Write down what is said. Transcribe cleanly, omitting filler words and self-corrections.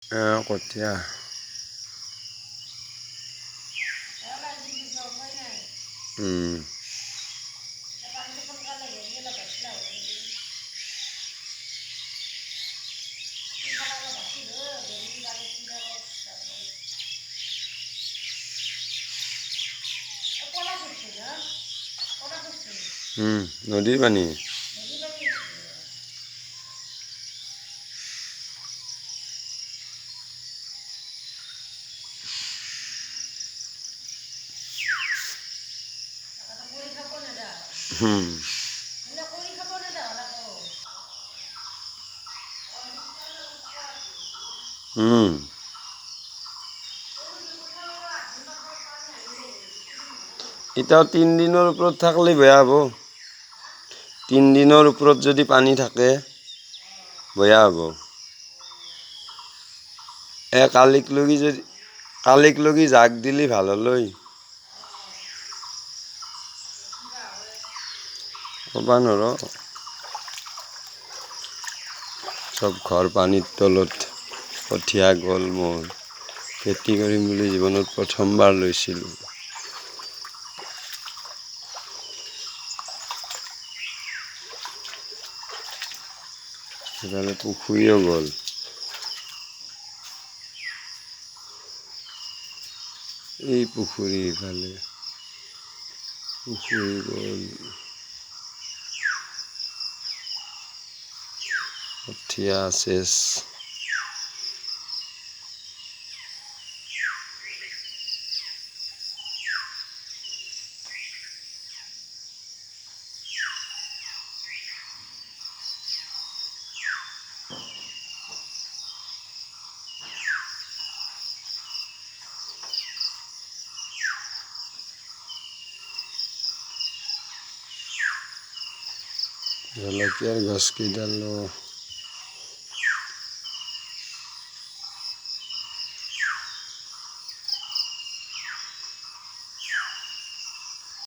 কঠীয়া নদীৰ পানী এতিয়াও 3 দিনৰ ওপৰত থাকলে বেয়া হ'ব 3 দিনৰ ওপৰত যদি পানী থাকে বেয়া হ'ব কালিক লগি জাক দিলি ভাল হলই ক'বা নৰো সব ঘৰ পানীৰ তলত কঠীয়া গ'ল মোৰ খেতি কৰিম বুলি জীৱনত প্ৰথমবাৰ লৈছিলোঁ সেইফালে পুখুৰীও গ'ল এই পুখুৰী ইফালে পুখুৰী গ'ল কঠীয়া চেচ জলকীয়াৰ গছ কেইডালো